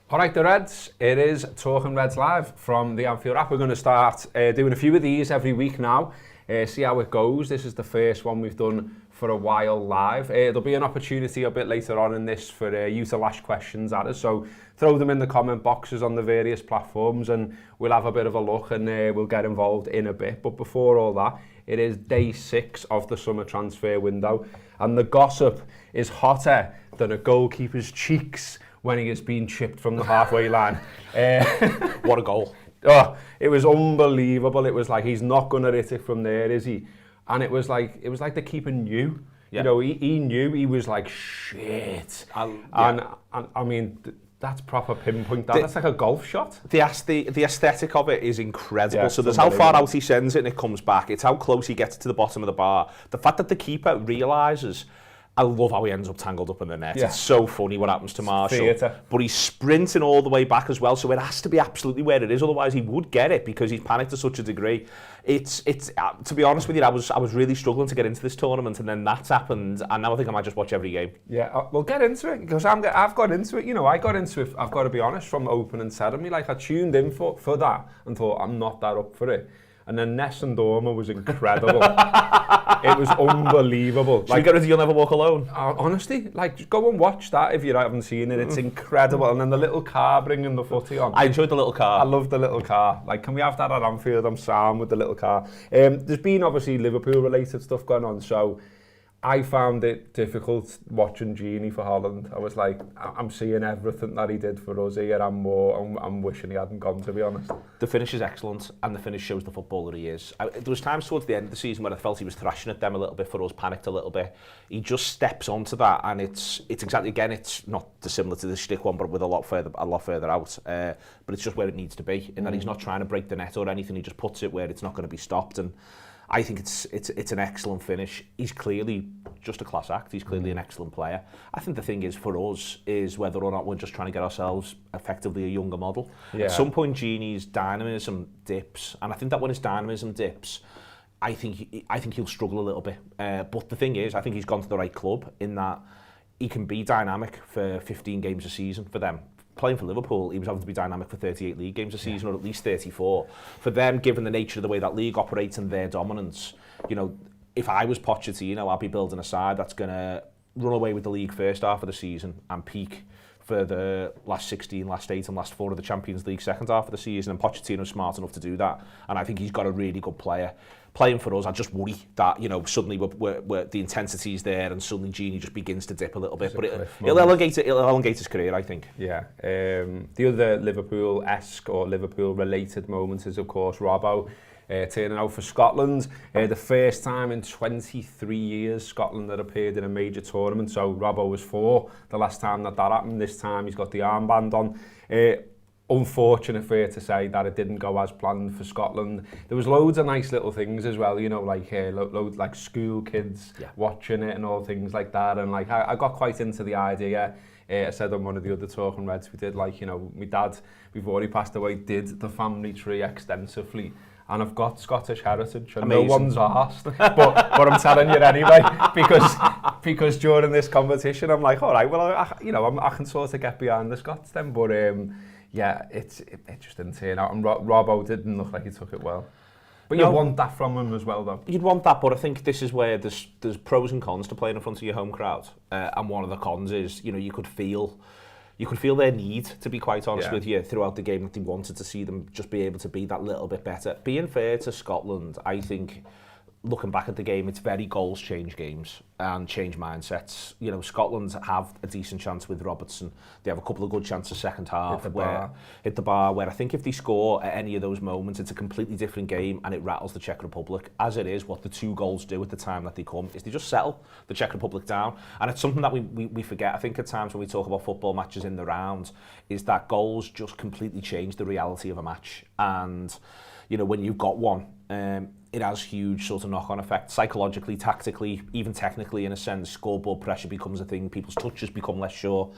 All right, the Reds, it is Talking Reds Live from the Anfield Wrap. We're going to start doing a few of these every week now, see how it goes. This is the first one we've done for a while live. There'll be an opportunity a bit later on in this for you to lash questions at us, so throw them in the comment boxes on the various platforms and we'll have a bit of a look and we'll get involved in a bit. But before all that, it is day 6 of the summer transfer window and the gossip is hotter than a goalkeeper's cheeks when he has been chipped from the halfway line. What a goal. Oh, it was unbelievable. It was like, he's not going to hit it from there, is he? And it was like the keeper knew. Yeah. You know, he knew. He was like, shit. And I mean, that's proper pinpoint. That's like a golf shot. The aesthetic of it is incredible. Yeah, so there's how far out he sends it and it comes back. It's how close he gets to the bottom of the bar. The fact that the keeper realises, I love how he ends up tangled up in the net. Yeah. It's so funny what happens to Marshall. Theatre. But he's sprinting all the way back as well, so it has to be absolutely where it is. Otherwise, he would get it because he's panicked to such a degree. It's to be honest with you, I was really struggling to get into this tournament, and then that's happened, and now I think I might just watch every game. Yeah, we'll get into it because I've got into it. You know, I got into it. I've got to be honest, from opening ceremony, like I tuned in for that and thought I'm not that up for it. And then Ness and Dorma was incredible. It was unbelievable. Like, get You'll Never Walk Alone. Honestly, like, just go and watch that if you haven't seen it. It's incredible. And then the little car bringing the footy on. I enjoyed the little car. I love the little car. Like, can we have that at Anfield? I'm Sam with the little car. There's been obviously Liverpool-related stuff going on, so I found it difficult watching Gini for Holland. I was like, I'm seeing everything that he did for us here and more. I'm wishing he hadn't gone, to be honest. The finish is excellent, and the finish shows the footballer he is. There was times towards the end of the season where I felt he was thrashing at them a little bit for us, panicked a little bit. He just steps onto that, and it's exactly, again, it's not dissimilar to the shtick one, but with a lot further out. But it's just where it needs to be, in that he's not trying to break the net or anything. He just puts it where it's not going to be stopped, and I think it's an excellent finish. He's clearly just a class act. He's clearly an excellent player. I think the thing is for us is whether or not we're just trying to get ourselves effectively a younger model. Yeah. At some point, Gini's dynamism dips, and I think that when his dynamism dips, I think he'll struggle a little bit. But the thing is, I think he's gone to the right club in that he can be dynamic for 15 games a season for them. Playing for Liverpool, he was having to be dynamic for 38 league games a season, or at least 34. For them, given the nature of the way that league operates and their dominance, you know, if I was Pochettino, I'd be building a side that's going to run away with the league first half of the season and peak for the last 16, last 8 and last 4 of the Champions League second half of the season, and Pochettino's smart enough to do that, and I think he's got a really good player. Playing for us, I just worry that, you know, suddenly we're the intensity's there and suddenly Gini just begins to dip a little bit, but it'll elongate his career, I think. Yeah. The other Liverpool-esque or Liverpool-related moment is, of course, Robbo turning out for Scotland. The first time in 23 years Scotland had appeared in a major tournament, so Robbo was 4 the last time that happened. This time he's got the armband on. Unfortunate, fair to say, that it didn't go as planned for Scotland. There was loads of nice little things as well, you know, like loads like school kids watching it and all things like that. And like I got quite into the idea. I said on one of the other Talking Reds we did, like, you know, my dad, before he passed away, did the family tree extensively. And I've got Scottish heritage, and amazing. No one's asked, but I'm telling you anyway, because during this competition, I'm like, all right, well, I can sort of get behind the Scots then, but yeah, it just didn't turn out, and Robbo didn't look like he took it well. But you want that from him as well, though. You'd want that, but I think this is where there's pros and cons to playing in front of your home crowd, and one of the cons is, you know, you could feel their need, to be quite honest with you, throughout the game, that they wanted to see them just be able to be that little bit better. Being fair to Scotland, I think, looking back at the game, it's very goals change games and change mindsets. You know, Scotland have a decent chance with Robertson. They have a couple of good chances second half hit the bar, where I think if they score at any of those moments, it's a completely different game and it rattles the Czech Republic. As it is, what the 2 goals do at the time that they come is they just settle the Czech Republic down. And it's something that we forget, I think, at times when we talk about football matches in the round, is that goals just completely change the reality of a match. And, you know, when you've got one, it has huge sort of knock-on effects, psychologically, tactically, even technically in a sense. Scoreboard pressure becomes a thing, people's touches become less sure,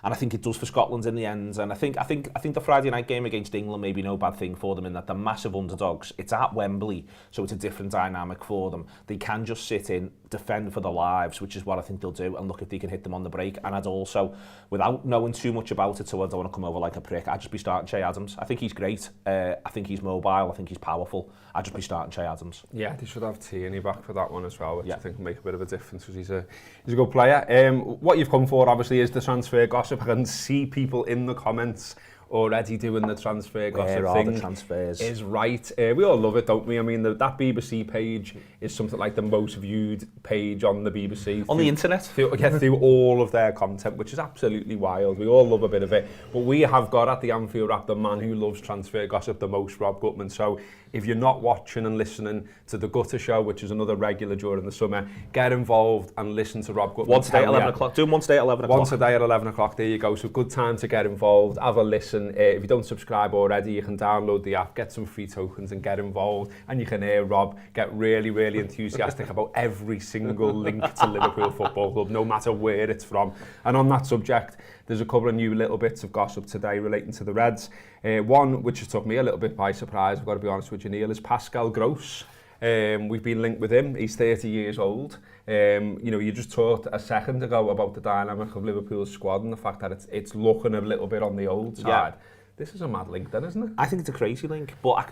and I think it does for Scotland in the end. And I think the Friday night game against England may be no bad thing for them in that they're massive underdogs. It's at Wembley, so it's a different dynamic for them. They can just sit in, defend for their lives, which is what I think they'll do, and look if they can hit them on the break. And I'd also, without knowing too much about it, so I don't want to come over like a prick, I'd just be starting Che Adams. I think he's great. I think he's mobile. I think he's powerful. I'd just be starting Che Adams. Yeah, they should have Tierney back for that one as well, which I think will make a bit of a difference because he's a good player. What you've come for, obviously, is the transfer gossip. I can see people in the comments already doing the transfer gossip thing. The transfers is right. We all love it, don't we? I mean, that BBC page is something like the most viewed page on the BBC. On the internet? Through all of their content, which is absolutely wild. We all love a bit of it. But we have got at the Anfield Wrap the man who loves transfer gossip the most, Rob Gutman. So if you're not watching and listening to the Gutter Show, which is another regular during the summer, get involved and listen to Rob Gutman. Once a day at 11 o'clock. Do them once a day at 11 o'clock. Once a day at 11 o'clock, there you go. So good time to get involved, have a listen. If you don't subscribe already, you can download the app, get some free tokens and get involved. And you can hear Rob get really, really enthusiastic about every single link to Liverpool Football Club, no matter where it's from. And on that subject, there's a couple of new little bits of gossip today relating to the Reds. One, which has took me a little bit by surprise, I've got to be honest with you, Neil, is Pascal Gross. We've been linked with him. He's 30 years old. You just talked a second ago about the dynamic of Liverpool's squad and the fact that it's looking a little bit on the old side. Yeah. This is a mad link then, isn't it? I think it's a crazy link, but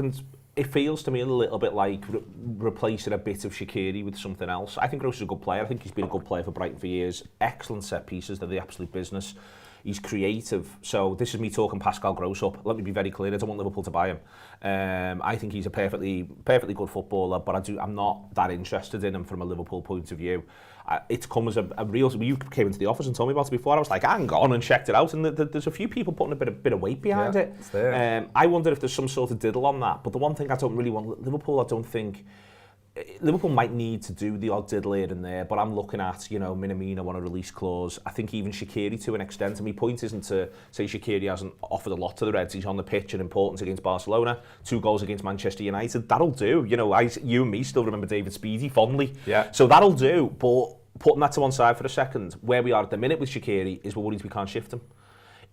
it feels to me a little bit like replacing a bit of Shaqiri with something else. I think Gross is a good player. I think he's been a good player for Brighton for years. Excellent set pieces. They're the absolute business. He's creative. So this is me talking Pascal Gross up. Let me be very clear. I don't want Liverpool to buy him. I think he's a perfectly good footballer, but I'm not that interested in him from a Liverpool point of view. It's come as a real... You came into the office and told me about it before. I was like, hang on, and checked it out. And there's a few people putting a bit of weight behind it. It's there. I wonder if there's some sort of diddle on that. But the one thing I don't really want... Liverpool might need to do the odd diddle here and there, but I'm looking at, Minamino on a release clause. I think even Shaqiri to an extent. And my point isn't to say Shaqiri hasn't offered a lot to the Reds. He's on the pitch and important against Barcelona. 2 goals against Manchester United. That'll do. You and me still remember David Speedy fondly. Yeah. So that'll do. But putting that to one side for a second, where we are at the minute with Shaqiri is we're worried we can't shift him.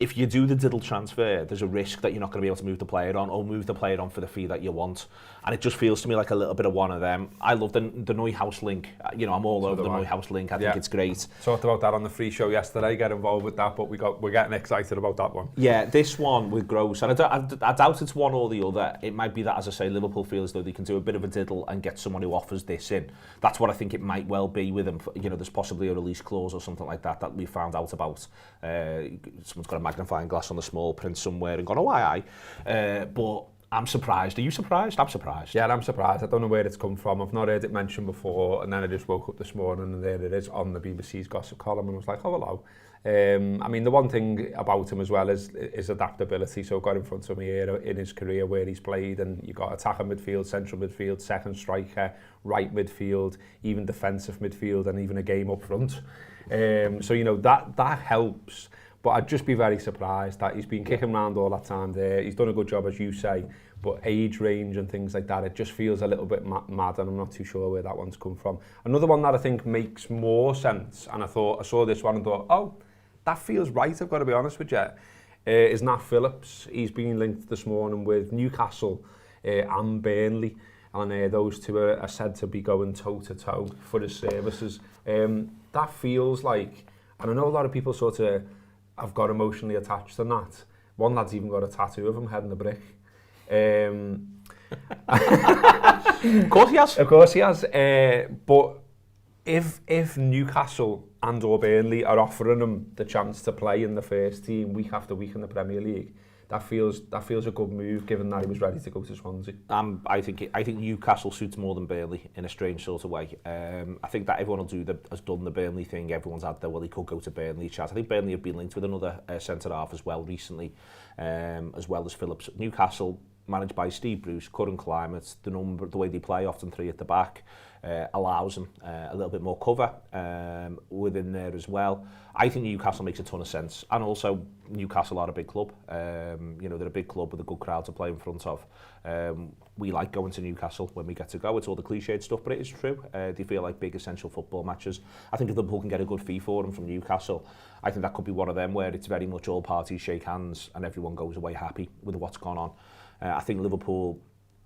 If you do the diddle transfer, there's a risk that you're not going to be able to move the player on or move the player on for the fee that you want. And it just feels to me like a little bit of one of them. I love the Neuhaus link. I'm all over the Neuhaus link. I think it's great. Talked about that on the free show yesterday. Get involved with that, but we're getting excited about that one. Yeah, this one with Gross. And I doubt it's one or the other. It might be that, as I say, Liverpool feel as though they can do a bit of a diddle and get someone who offers this in. That's what I think it might well be with him. There's possibly a release clause or something like that we found out about. Someone's got a magnifying glass on the small print somewhere and gone, oh, aye. But I'm surprised. Are you surprised? I'm surprised. Yeah, I'm surprised. I don't know where it's come from. I've not heard it mentioned before, and then I just woke up this morning and there it is on the BBC's gossip column, and I was like, oh, hello. The one thing about him as well is adaptability. So got in front of me here in his career where he's played, and you got attacker midfield, central midfield, second striker, right midfield, even defensive midfield, and even a game up front. That helps. But I'd just be very surprised that he's been kicking around all that time there. He's done a good job, as you say, but age range and things like that, it just feels a little bit mad, and I'm not too sure where that one's come from. Another one that I think makes more sense, and I saw this one and thought, oh, that feels right, I've got to be honest with you, is Nat Phillips. He's been linked this morning with Newcastle and Burnley, and those two are said to be going toe-to-toe for his services. That feels like, and I know a lot of people sort of have got emotionally attached to Nat. One lad's even got a tattoo of him heading the brick. Of course he has. Of course he has. But if Newcastle and or Burnley are offering him the chance to play in the first team week after week in the Premier League, that feels a good move, given that he was ready to go to Swansea. I think Newcastle suits more than Burnley in a strange sort of way. I think that everyone has done the Burnley thing. Everyone's had the, well, he could go to Burnley chat. I think Burnley have been linked with another centre half as well recently, as well as Phillips. Newcastle, managed by Steve Bruce, current climate, the way they play, often 3 at the back. allows them a little bit more cover within there as well. I think Newcastle makes a ton of sense, and also Newcastle are a big club. You know, they're a big club with a good crowd to play in front of. We like going to Newcastle when we get to go. It's all the cliched stuff, but it is true. They feel like big essential football matches. I think if Liverpool can get a good fee for them from Newcastle, I think that could be one of them where it's very much all parties shake hands and everyone goes away happy with what's gone on. I think Liverpool,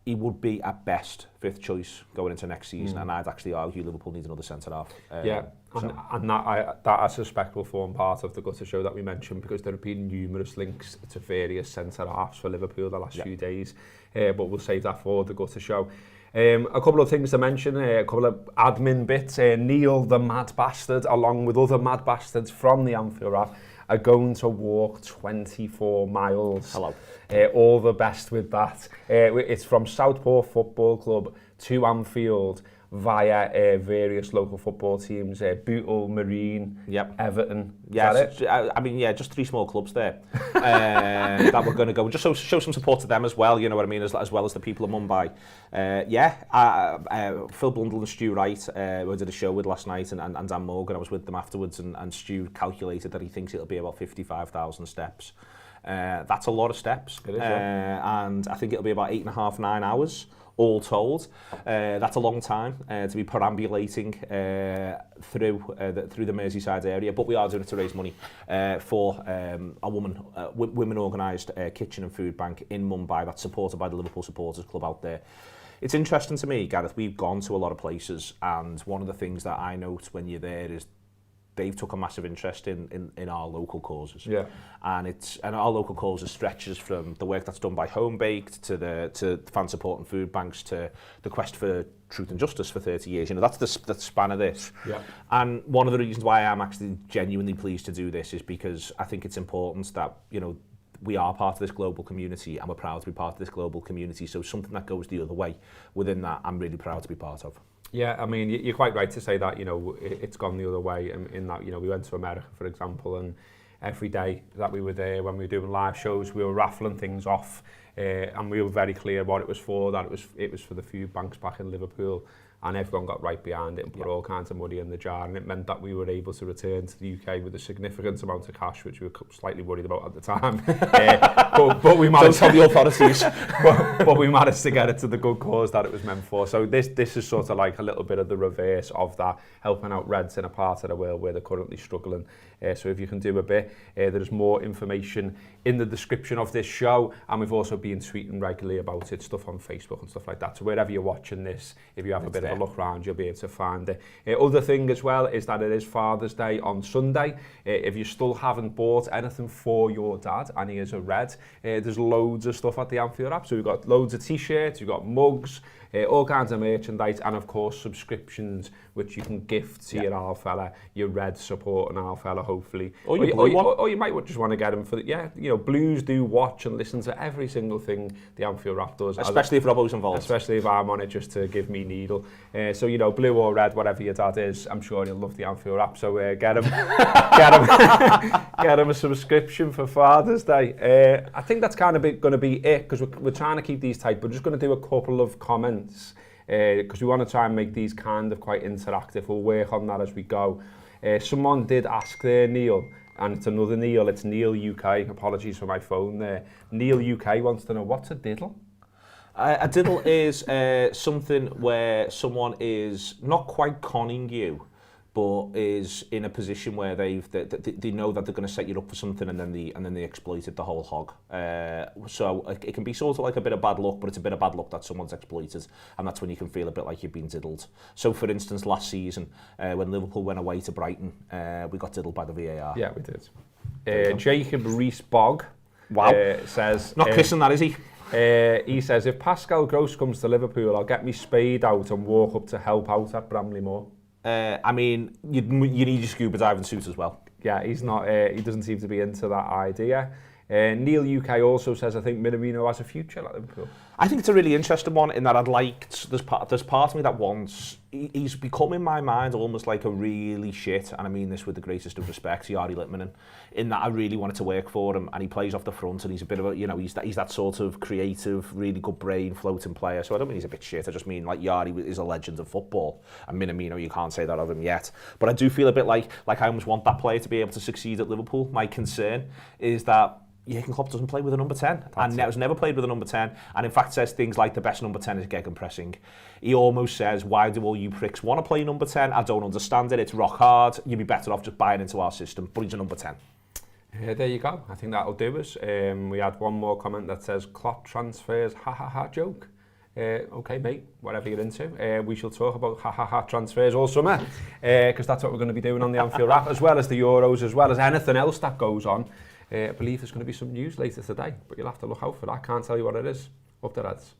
he would be at best fifth choice going into next season, and I'd actually argue Liverpool needs another centre half. And that I suspect will form part of the gutter show that we mentioned, because there have been numerous links to various centre halves for Liverpool the last few days, but we'll save that for the gutter show. A couple of things to mention, a couple of admin bits. Neil the Mad Bastard, along with other mad bastards from the Anfield Wrap, are going to walk 24 miles. Hello. All the best with that. It's from Southport Football Club to Anfield via various local football teams, Bootle, Marine, Everton. Yes, I mean, just 3 small clubs there that we're going to go. Just show some support to them as well, you know what I mean, as well as the people of Mumbai. Phil Blundell and Stu Wright, who I did a show with last night, and Dan Morgan, I was with them afterwards, and Stu calculated that he thinks it'll be about 55,000 steps. That's a lot of steps, it is, and I think it'll be about 8.5, 9 hours. All told, that's a long time to be perambulating through the Merseyside area, but we are doing it to raise money for a women organised kitchen and food bank in Mumbai that's supported by the Liverpool Supporters Club out there. It's interesting to me, Gareth, we've gone to a lot of places, and one of the things that I note when you're there is they've took a massive interest in our local causes. Yeah. And our local causes stretches from the work that's done by Home Baked to fan support and food banks to the quest for truth and justice for 30 years. You know, that's the span of this. Yeah. And one of the reasons why I'm actually genuinely pleased to do this is because I think it's important that, you know, we are part of this global community, and we're proud to be part of this global community. So something that goes the other way within that, I'm really proud to be part of. Yeah, I mean, you're quite right to say that, you know, it's gone the other way in that, you know, we went to America, for example, and every day that we were there, when we were doing live shows, we were raffling things off, and we were very clear what it was for, that it was for the food banks back in Liverpool, and everyone got right behind it and put all kinds of money in the jar, and it meant that we were able to return to the UK with a significant amount of cash, which we were slightly worried about at the time. But we managed to the authorities. but we managed to get it to the good cause that it was meant for. So this is sort of like a little bit of the reverse of that, helping out Reds in a part of the world where they're currently struggling. So if you can do a bit, there's more information in the description of this show, and we've also been tweeting regularly about it, stuff on Facebook and stuff like that. So wherever you're watching this, if you have a bit of a look around, you'll be able to find it. Other thing as well is that it is Father's Day on Sunday. If you still haven't bought anything for your dad and he is a Red, there's loads of stuff at the Anfield Wrap. So we've got loads of t-shirts, we've got mugs, all kinds of merchandise, and of course subscriptions which you can gift to your Al fella, your Red supporting Al fella, hopefully. Or you might just want to get him for the, you know, Blues do watch and listen to every single thing the Anfield Wrap does. Especially if Robbo's involved. Especially if I'm on it, just to give me needle. So, you know, blue or red, whatever your dad is, I'm sure he'll love the Anfield Wrap. So get him get him a subscription for Father's Day. I think that's kind of going to be it, because we're trying to keep these tight. We're just going to do a couple of comments, because we want to try and make these kind of quite interactive. We'll work on that as we go. Someone did ask there, Neil, and it's another Neil, it's Neil UK, apologies for my phone there. Neil UK wants to know, what's a diddle? A diddle is something where someone is not quite conning you, but is in a position where they know that they're going to set you up for something, and then they exploited the whole hog. So it can be sort of like a bit of bad luck, but it's a bit of bad luck that someone's exploited, and that's when you can feel a bit like you've been diddled. So for instance, last season, when Liverpool went away to Brighton, we got diddled by the VAR. Yeah, we did. Jacob Rees-Bogg says... Not kissing that, is he? He says, if Pascal Gross comes to Liverpool, I'll get me spade out and walk up to help out at Bramley Moor. I mean, you need your scuba diving suit as well. Yeah, he's not. He doesn't seem to be into that idea. Neil UK also says, I think Minamino has a future at Liverpool. I think it's a really interesting one in that there's part of me that wants he's become in my mind almost like a really shit, and I mean this with the greatest of respect, Jari Litmanen, in that I really wanted to work for him, and he plays off the front, and he's a bit of a, he's that sort of creative, really good brain, floating player. So I don't mean he's a bit shit, I just mean like Jari is a legend of football, and Minamino, you can't say that of him yet. But I do feel a bit like I almost want that player to be able to succeed at Liverpool. My concern is that Jurgen Klopp doesn't play with a number 10 and has never played with a number 10, and in fact says things like the best number 10 is gegenpressing. He almost says, why do all you pricks want to play number 10? I don't understand it, it's rock hard, you'd be better off just buying into our system, but he's a number 10. There you go, I think that'll do us. We had one more comment that says, Klopp transfers, ha ha ha joke. Okay mate, whatever you're into. We shall talk about ha ha ha transfers all summer, because that's what we're going to be doing on the Anfield Wrap, as well as the Euros, as well as anything else that goes on. I believe there's going to be some news later today, but you'll have to look out for that. Can't tell you what it is. Up the Reds.